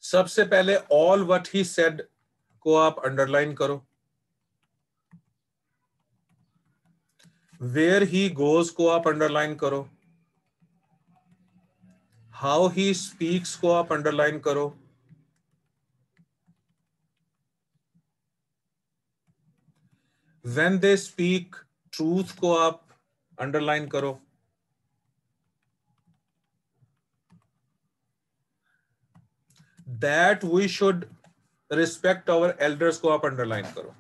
सबसे पहले all what he said को आप underline करो। Where he goes को आप अंडरलाइन करो। हाउ ही स्पीक्स को आप अंडरलाइन करो। व्हेन दे स्पीक ट्रूथ को आप अंडरलाइन करो। That we should respect our elders को आप अंडरलाइन करो।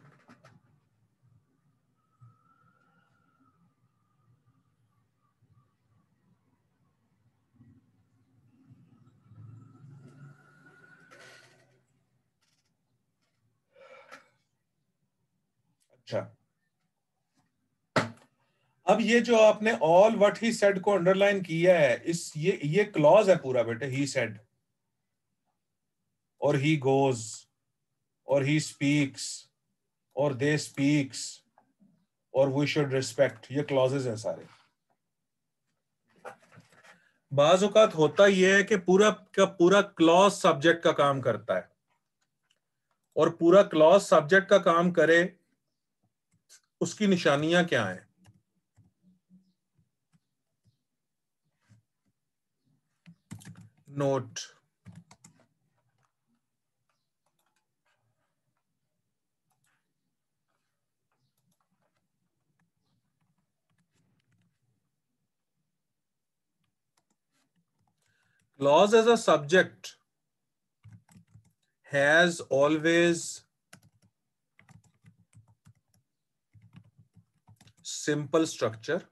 अच्छा, अब ये जो आपने ऑल व्हाट ही सेड को अंडरलाइन किया है, ये क्लॉज है पूरा बेटे। ही सेड और ही गोज और ही स्पीक्स और दे स्पीक्स और वी शुड रिस्पेक्ट, ये क्लॉजेस हैं सारे। बाज औकात होता यह है कि पूरा का पूरा क्लॉज सब्जेक्ट का काम करता है, और पूरा क्लॉज सब्जेक्ट का काम करे उसकी निशानियां क्या हैं। Note, clause as a subject has always simple structure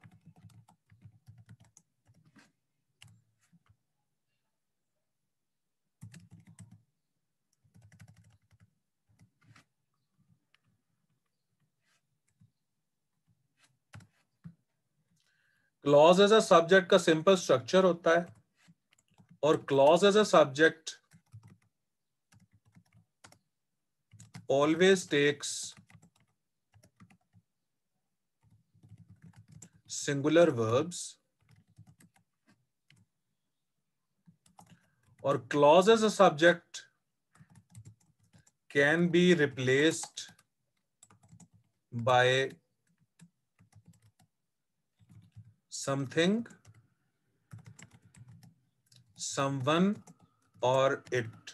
clause as a subject का सिंपल स्ट्रक्चर होता है और clause as a subject always takes singular verbs और clause as a subject can be replaced by something, someone or it.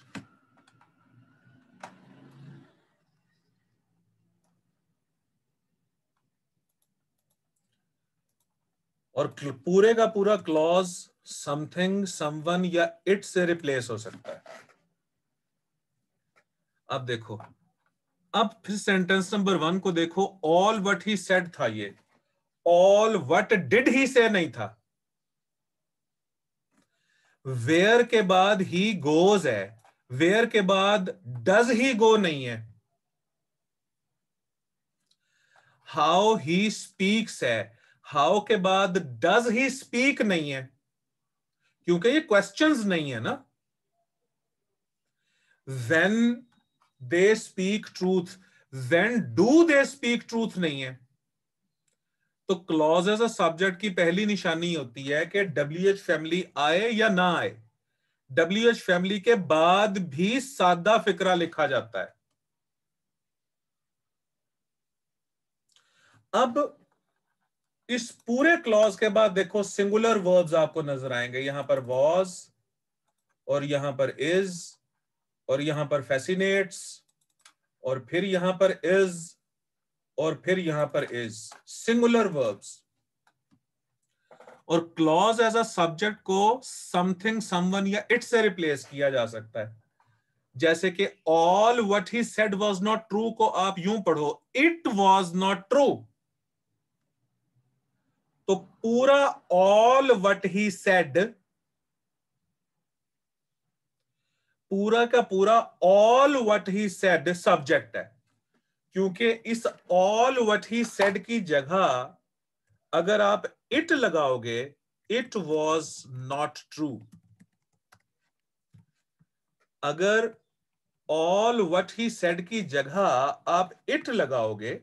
और पूरे का पूरा clause something, someone या इट से रिप्लेस हो सकता है। अब देखो, अब फिर सेंटेंस नंबर 1 को देखो। ऑल व्हाट ही सेड था, ये ऑल व्हाट डिड ही से नहीं था। वेयर के बाद ही गोज है, वेयर के बाद डज ही गो नहीं है। हाउ ही स्पीक्स है, हाउ के बाद डज ही स्पीक नहीं है, क्योंकि ये क्वेश्चंस नहीं है ना। When they speak truth, when do they speak truth नहीं है। तो क्लॉज एज अ सब्जेक्ट की पहली निशानी होती है कि WH फैमिली आए या ना आए। WH फैमिली के बाद भी सादा फिक्रा लिखा जाता है। अब इस पूरे क्लॉज के बाद देखो सिंगुलर वर्ब्स आपको नजर आएंगे। यहां पर वॉज और यहां पर इज और यहां पर फैसिनेट्स और फिर यहां पर इज और फिर यहां पर इज, सिंगुलर वर्ब्स। और क्लॉज एज अ सब्जेक्ट को समथिंग, समवन या इट से रिप्लेस किया जा सकता है। जैसे कि all what he said was not true को आप यूं पढ़ो, इट वाज नॉट ट्रू। तो पूरा ऑल व्हाट ही सेड, पूरा का पूरा all what he said subject है, क्योंकि इस ऑल व्हाट ही सेड की जगह अगर आप इट लगाओगे, इट वॉज नॉट ट्रू। अगर ऑल व्हाट ही सेड की जगह आप इट लगाओगे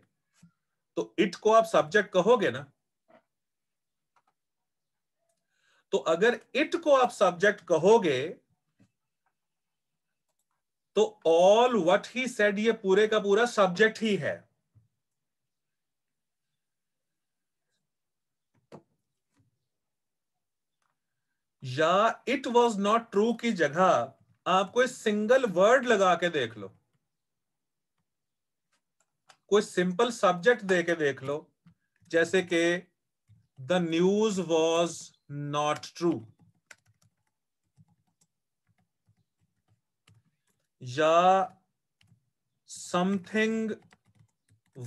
तो इट को आप सब्जेक्ट कहोगे ना। तो अगर इट को आप सब्जेक्ट कहोगे तो ऑल व्हाट ही सेड ये पूरे का पूरा सब्जेक्ट ही है। या इट वॉज नॉट ट्रू की जगह आप कोई सिंगल वर्ड लगा के देख लो, कोई सिंपल सब्जेक्ट दे के देख लो, जैसे कि the news was not true या समथिंग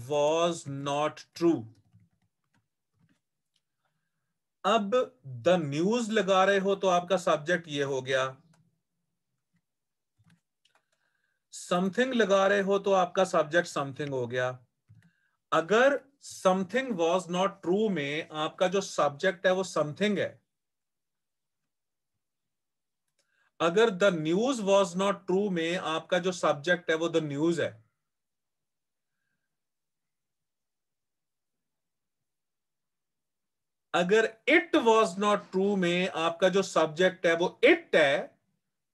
वॉज नॉट ट्रू। अब द न्यूज लगा रहे हो तो आपका सब्जेक्ट ये हो गया, समथिंग लगा रहे हो तो आपका सब्जेक्ट समथिंग हो गया। अगर समथिंग वॉज नॉट ट्रू में आपका जो सब्जेक्ट है वो समथिंग है, अगर the news was not true में आपका जो सब्जेक्ट है वो द न्यूज है, अगर इट वॉज नॉट ट्रू में आपका जो सब्जेक्ट है वो इट है,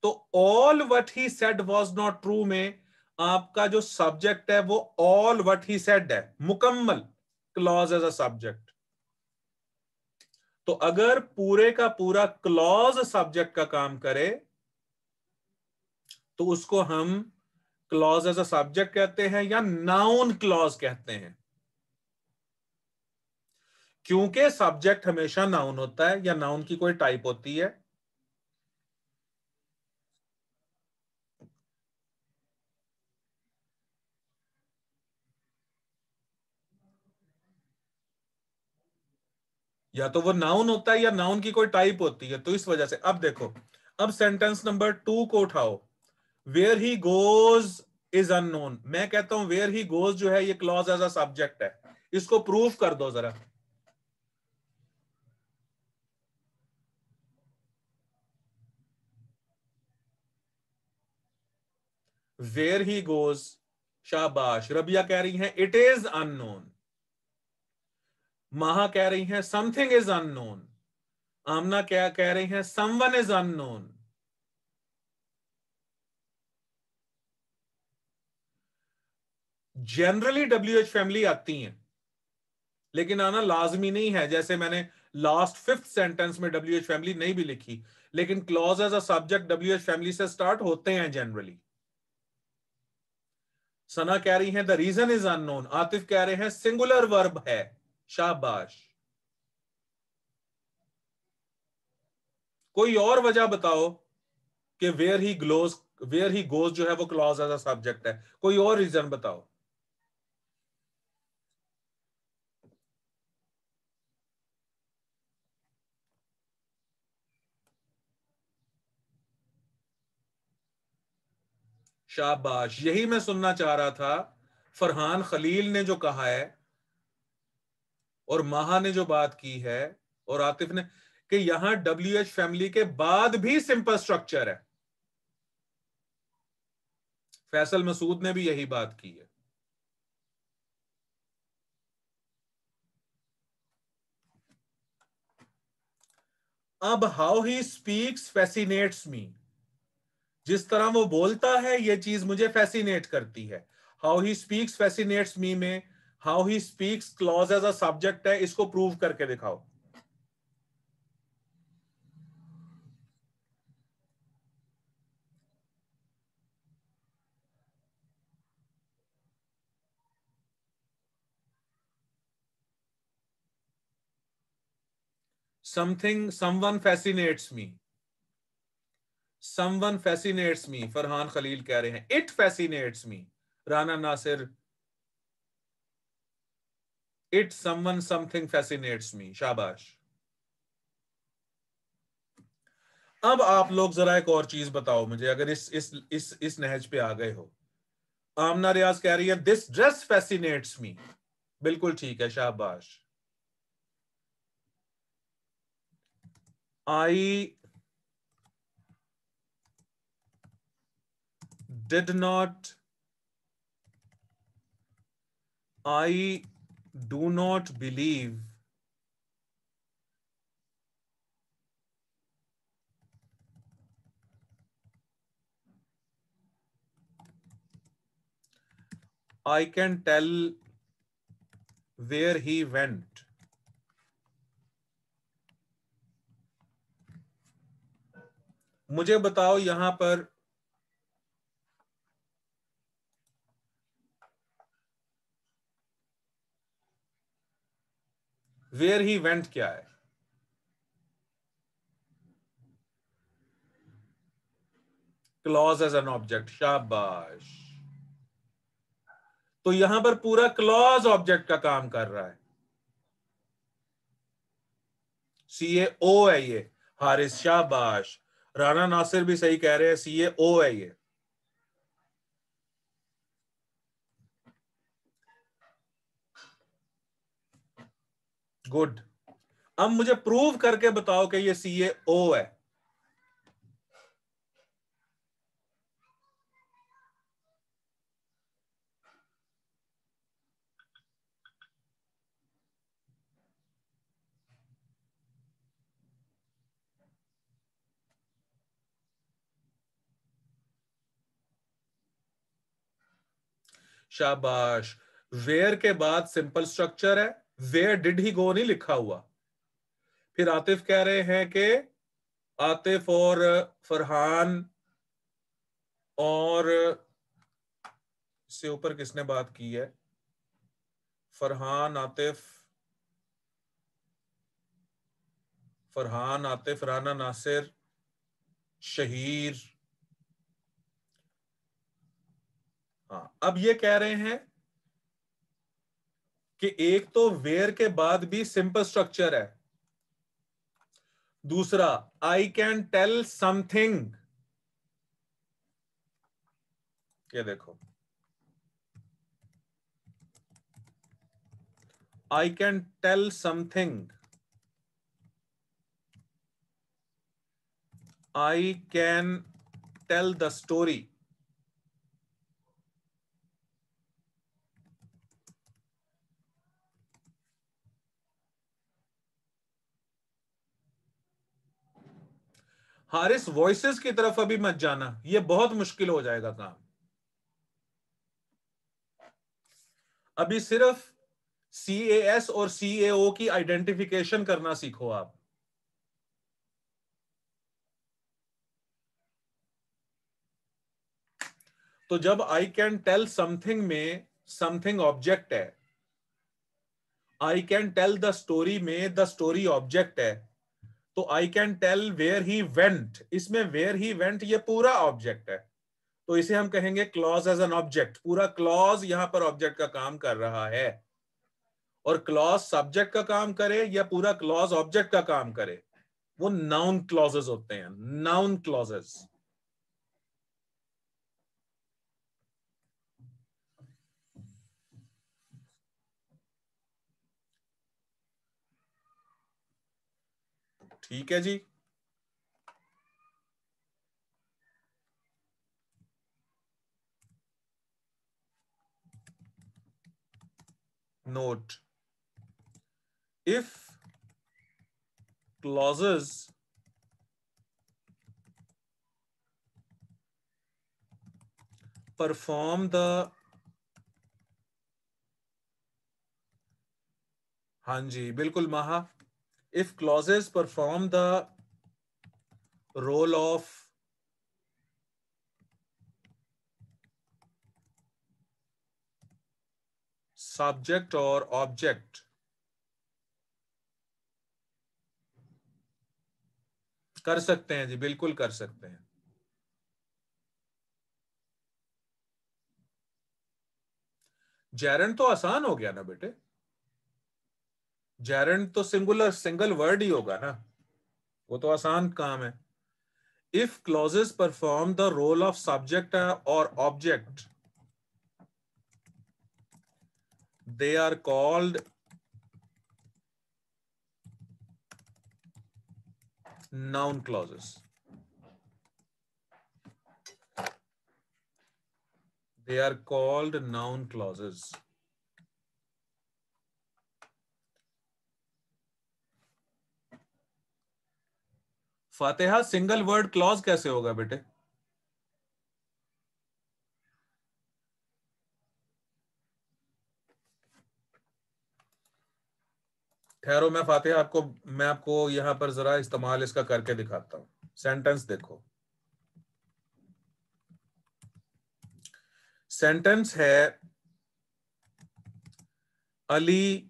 तो all what he said was not true में आपका जो सब्जेक्ट है वो ऑल व्हाट ही सेड है, मुकम्मल क्लॉज एज अ सब्जेक्ट। तो अगर पूरे का पूरा क्लॉज सब्जेक्ट का काम करे तो उसको हम क्लॉज एज अ सब्जेक्ट कहते हैं या नाउन क्लॉज कहते हैं, क्योंकि सब्जेक्ट हमेशा नाउन होता है या नाउन की कोई टाइप होती है। या तो वो नाउन होता है या नाउन की कोई टाइप होती है। तो इस वजह से अब देखो, अब सेंटेंस नंबर 2 को उठाओ। Where he goes is unknown. मैं कहता हूं वेयर ही गोज जो है ये क्लॉज एज अ सब्जेक्ट है, इसको प्रूव कर दो जरा। वेयर ही गोज, शाबाश। रबिया कह रही हैं इट इज अननोन। महा कह रही हैं समथिंग इज अननोन। आमना क्या कह रही हैं someone is unknown. Generally WH family आती हैं, लेकिन आना लाजमी नहीं है। जैसे मैंने लास्ट 5th सेंटेंस में WH फैमिली नहीं भी लिखी, लेकिन clause as a subject WH family से स्टार्ट होते हैं जनरली। सना कह रही हैं the reason is unknown. Atif कह रहे हैं सिंगुलर वर्ब है, शाबाश। कोई और वजह बताओ कि वेयर ही गोज जो है वो क्लॉज एज अ सब्जेक्ट है। कोई और रीजन बताओ। शाबाश, यही मैं सुनना चाह रहा था। फरहान खलील ने जो कहा है और माहा ने जो बात की है और आतिफ ने, कि यहां WH फैमिली के बाद भी सिंपल स्ट्रक्चर है। फैसल मसूद ने भी यही बात की है। अब हाउ ही स्पीक्स फैसिनेट्स मी। जिस तरह वो बोलता है ये चीज मुझे फैसिनेट करती है। How he speaks fascinates me में how he speaks clause as a subject है। इसको प्रूव करके दिखाओ। Someone fascinates me. Someone fascinates me, Farhan Khalil कह रहे हैं it fascinates me. Rana Nasir it someone something fascinates me, शाबाश। अब आप लोग जरा एक और चीज बताओ मुझे, अगर इस नहज पे आ गए हो। आमना रियाज कह रही है दिस ड्रेस फैसिनेट्स मी। बिल्कुल ठीक है, शाबाश। I did not I do not believe I can tell where he went. मुझे बताओ यहां पर वेयर ही वेंट क्या है? क्लॉज एज एन ऑब्जेक्ट, शाबाश। तो यहां पर पूरा क्लॉज ऑब्जेक्ट का काम कर रहा है। CAO है ये, हारिस, शाबाश। राना नासिर भी सही कह रहे हैं, CAO है ये। गुड। अब मुझे प्रूव करके बताओ कि ये CAO है। शाबाश। वेयर के बाद सिंपल स्ट्रक्चर है, वेयर डिड ही गो नहीं लिखा हुआ। फिर आतिफ कह रहे हैं कि आतिफ और फरहान और इससे ऊपर किसने बात की है? फरहान, आतिफ, राना नासिर, शहीर। हाँ, अब ये कह रहे हैं कि एक तो वेयर के बाद भी सिंपल स्ट्रक्चर है, दूसरा आई कैन टेल समथिंग। ये देखो, I can tell something, I can tell the story. Haris voices की तरफ अभी मत जाना, ये बहुत मुश्किल हो जाएगा काम। अभी सिर्फ CAS और CAO की आइडेंटिफिकेशन करना सीखो आप। तो जब आई कैन टेल समथिंग में समथिंग ऑब्जेक्ट है, I can tell the story में द स्टोरी ऑब्जेक्ट है, तो I can tell where he went, इसमें वेयर ही वेंट ये पूरा ऑब्जेक्ट है, तो इसे हम कहेंगे क्लॉज एज एन ऑब्जेक्ट। पूरा क्लॉज यहां पर ऑब्जेक्ट का काम कर रहा है। और क्लॉज सब्जेक्ट का काम करे या पूरा क्लॉज ऑब्जेक्ट का काम करे, वो नाउन क्लॉजेस होते हैं, नाउन क्लॉजेस। ठीक है जी। Note, if clauses perform the, हाँ जी बिल्कुल महा, if clauses perform the role of subject or object, कर सकते हैं जी, बिल्कुल कर सकते हैं। जेरेंट तो आसान हो गया ना बेटे, जेरेंट तो सिंगुलर सिंगल वर्ड ही होगा ना, वो तो आसान काम है। If clauses perform the role of subject और object, they are called noun clauses. They are called noun clauses. Fatiha single word clause कैसे होगा बेटे? ठहरो, मैं आपको यहां पर जरा इस्तेमाल इसका करके दिखाता हूं। सेंटेंस देखो, सेंटेंस है Ali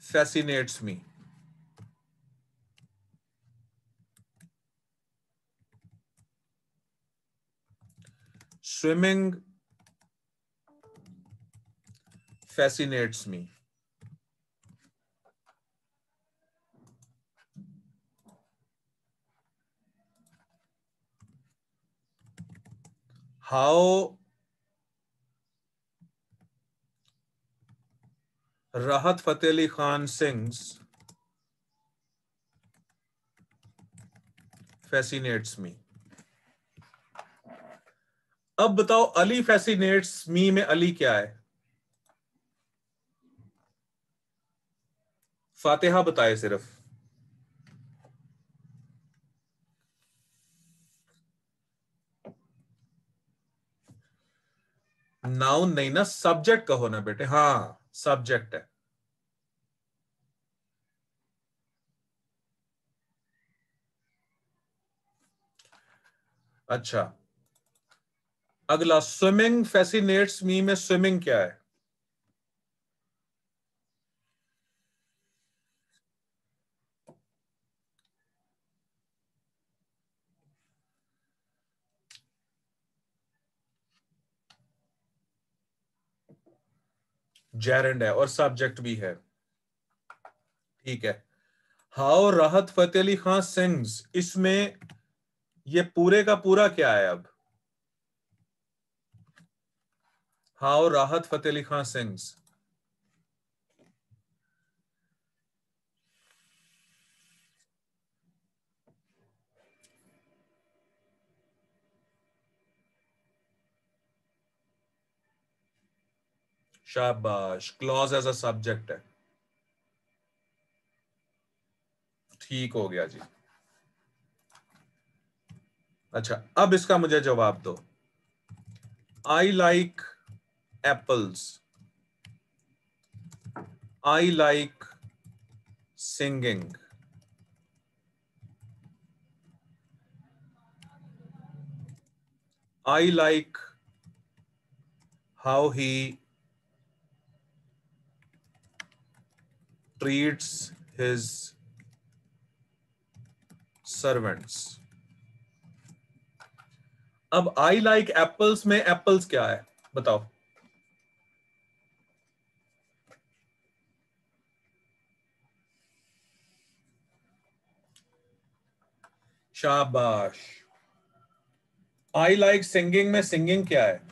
fascinates me. Swimming fascinates me. How राहत Fateh Ali Khan sings fascinates me. अब बताओ अली fascinates me में अली क्या है? फातिहा बताए सिर्फ। नाउन नहीं ना, सब्जेक्ट कहो ना बेटे। हाँ सब्जेक्ट है। अच्छा, अगला स्विमिंग फैसिनेट्स मी में स्विमिंग क्या है? जेरेंड है और सब्जेक्ट भी है। ठीक है। हाउ राहत फतेह अली खान सिंग्स, इसमें ये पूरे का पूरा क्या है? अब हाउ राहत फतेह अली खान सिंग्स, शाबाश, क्लॉज एज अ सब्जेक्ट है। ठीक हो गया जी। अच्छा, अब इसका मुझे जवाब दो। I like apples, I like singing, I like how he treats his servants। अब आई लाइक एप्पल्स में एप्पल्स क्या है बताओ। शाबाश। आई लाइक सिंगिंग में सिंगिंग क्या है?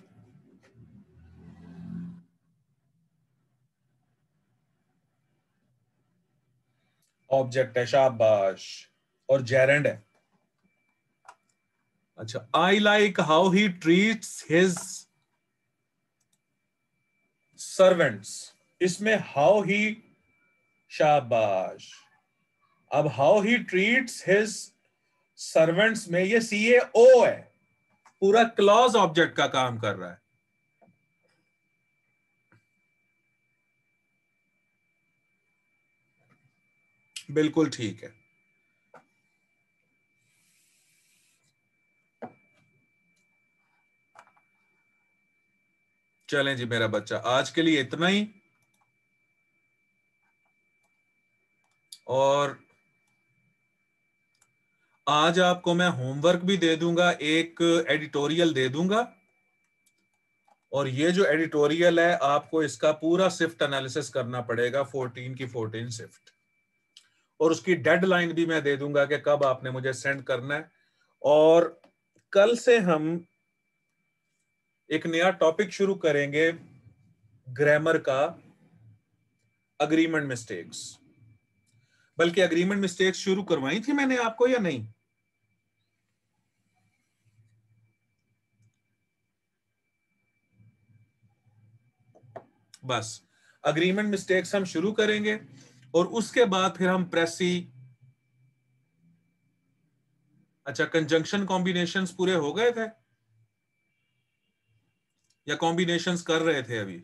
ऑब्जेक्ट है, शाबाश। और जेरेंड है। अच्छा, I like how he treats his servants, इसमें हाउ ही, शाबाश। अब how he treats his servants में ये CAO है, पूरा क्लॉज ऑब्जेक्ट का काम कर रहा है। बिल्कुल ठीक है। चलें जी मेरा बच्चा, आज के लिए इतना ही। और आज आपको मैं होमवर्क भी दे दूंगा, एक एडिटोरियल दे दूंगा। और ये जो एडिटोरियल है आपको इसका पूरा शिफ्ट एनालिसिस करना पड़ेगा, 14 की 14 शिफ्ट। और उसकी डेडलाइन भी मैं दे दूंगा कि कब आपने मुझे सेंड करना है। और कल से हम एक नया टॉपिक शुरू करेंगे ग्रामर का, अग्रीमेंट मिस्टेक्स। बल्कि अग्रीमेंट मिस्टेक्स शुरू करवाई थी मैंने आपको या नहीं? बस अग्रीमेंट मिस्टेक्स हम शुरू करेंगे और उसके बाद फिर हम प्रेसी, अच्छा कंजंक्शन कॉम्बिनेशंस पूरे हो गए थे या कॉम्बिनेशंस कर रहे थे अभी?